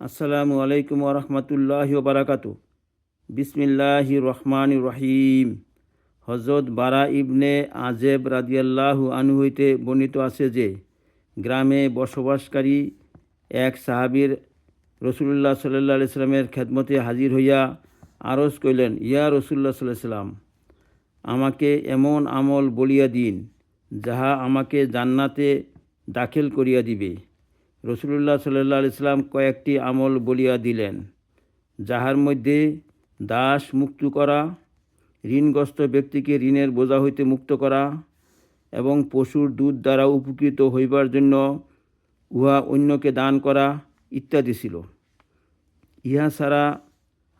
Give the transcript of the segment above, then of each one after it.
আসসালামু আলাইকুম ওরহমতুল্লাহি ওবারাকাতু। বিসমিল্লাহির রহমানির রহিম। হযরত বারা ইবনে আজেব রাদিয়াল্লাহু আনহু হইতে বর্ণিত আছে যে, গ্রামে বসবাসকারী এক সাহাবীর রসুলুল্লাহ সাল্লাল্লাহু আলাইহি সাল্লামের খেদমতে হাজির হইয়া আরজ করিলেন, ইয়া রসুলুল্লাহ সাল্লাল্লাহু আলাইহি সাল্লাম, আমাকে এমন আমল বলিয়া দিন যাহা আমাকে জান্নাতে দাখিল করিয়া দিবে। রসুলুল্লাহ সাল্লাল্লাহু আলাইহি সাল্লাম কয়েকটি আমল বলিয়া দিলেন, যাহার মধ্যে দাস মুক্ত করা, ঋণগ্রস্ত ব্যক্তিকে ঋণের বোঝা হইতে মুক্ত করা এবং পশুর দুধ দ্বারা উপকৃত হইবার জন্য উহা অন্যকে দান করা ইত্যাদি ছিল। ইহা ছাড়া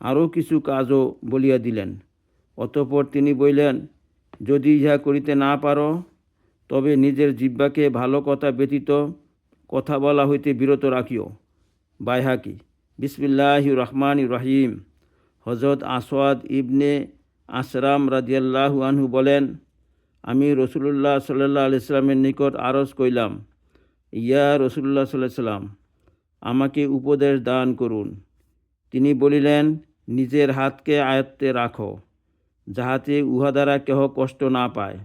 আরও কিছু কাজও বলিয়া দিলেন। অতঃপর তিনি বললেন, যদি ইহা করিতে না পারো তবে নিজের জিহ্বাকে ভালো কথা ব্যতীত কথা বলা হইতে বিরত রাখিও। বাইহাকি। বিসমিল্লাহির রহমানির রহিম। হযরত আসওয়াদ ইবনে আসরাম রাদিয়াল্লাহু আনহু বলেন, আমি রসুলুল্লাহ সাল্লাল্লাহু আলাইহি সাল্লামের নিকট আরজ কইলাম, ইয়া রসুলুল্লাহ সাল্লাল্লাহু আলাইহি সাল্লাম, আমাকে উপদেশ দান করুন। তিনি বলিলেন, নিজের হাতকে আয়ত্তে রাখো, যাহাতে উহা দ্বারা কেহ কষ্ট না পায়।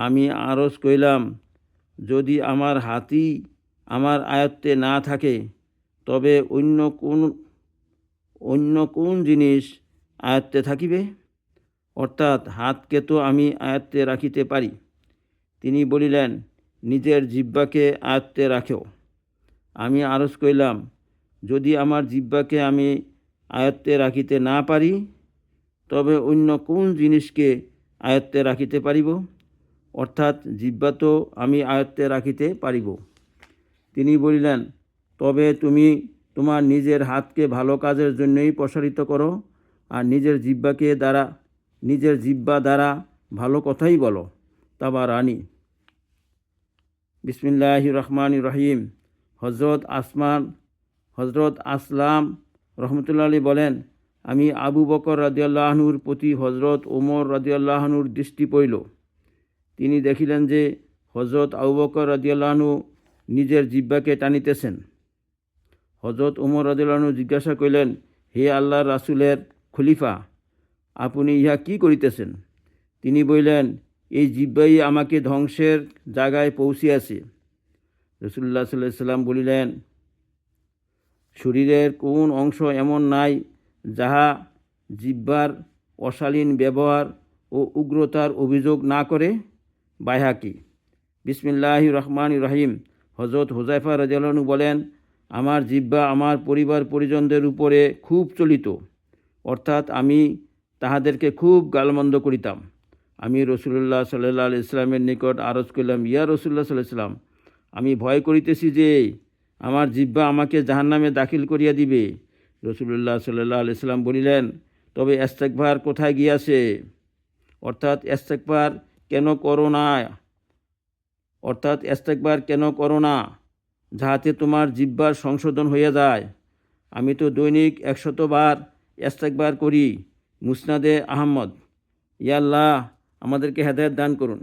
আমি আরজ কইলাম, যদি আমার হাতই আমার আয়ত্তে না থাকে তবে অন্য কোন জিনিস আয়ত্তে থাকিবে? অর্থাৎ হাতকে তো আমি আয়ত্তে রাখিতে পারি। তিনি বলিলেন, নিজের জিহ্বাকে আয়ত্তে রাখো। আমি আরজ কইলাম, যদি আমার জিহ্বাকে আমি আয়ত্তে রাখিতে না পারি তবে অন্য কোন জিনিসকে আয়ত্তে রাখিতে পারিব? অর্থাৎ জিহ্বা তো আমি আয়ত্তে রাখিতে পারিব। তিনি বলিলেন, তবে তুমি তোমার নিজের হাতকে ভালো কাজের জন্যই প্রসারিত করো আর নিজের জিহ্বা দ্বারা ভালো কথাই বলো। তাবারানি। বিসমিল্লাহির রহমানির রহিম। হযরত আসলাম রহমতুল্লাহ আলাইহি বলেন, আমি আবু বকর রাদিয়াল্লাহু আনহুর প্রতি হযরত ওমর রাদিয়াল্লাহু আনহুর দৃষ্টি পড়ল। তিনি দেখিলেন যে হযরত আবু বকর রাদিয়াল্লাহু আনহু নিজের জিহ্বাকে টানিতেছেন। হযরত ওমর রাদিয়াল্লাহু আনহু জিজ্ঞাসা করিলেন, হে আল্লাহর রাসূলের খলিফা, আপনি ইহা কি করিতেছেন? তিনি বললেন, এই জিহ্বাই আমাকে ধ্বংসের জায়গায় পৌঁছিয়াছে। রাসূলুল্লাহ সাল্লাল্লাহু আলাইহি সাল্লাম বলিলেন, শরীরের কোন অংশ এমন নাই যাহা জিহ্বার অশালীন ব্যবহার ও উগ্রতার অভিযোগ না করে? বাইহাকি। বিসমিল্লাহির রহমানির রহিম। হযরত হুযায়ফা রাদিয়াল্লাহু আনহু বলেন, আমার জিহ্বা আমার পরিবার পরিজনদের উপরে খুব চলিত, অর্থাৎ আমি তাহাদেরকে খুব গালমন্দ করিতাম। আমি রসুলুল্লাহ সাল্লাল্লাহু আলাইহি সাল্লামের নিকট আরজ করলাম, ইয়া রসুলুল্লাহ সাল্লাল্লাহু আলাইহি সাল্লাম, আমি ভয় করিতেছি যে আমার জিহ্বা আমাকে জাহান্নামে দাখিল করিয়া দিবে। রসুলুল্লাহ সাল্লাল্লাহু আলাইহি সাল্লাম বলিলেন, তবে ইস্তেগফার কোথায় গিয়াছে? অর্থাৎ ইস্তেগফার কেন করো না যাহাতে তোমার জিহ্বার সংশোধন হইয়া যায়? আমি তো দৈনিক 100 বার ইস্তেগফার করি। মুসনাদে আহমদ। ইয়া আল্লাহ, আমাদেরকে হেদায়েত দান করুন।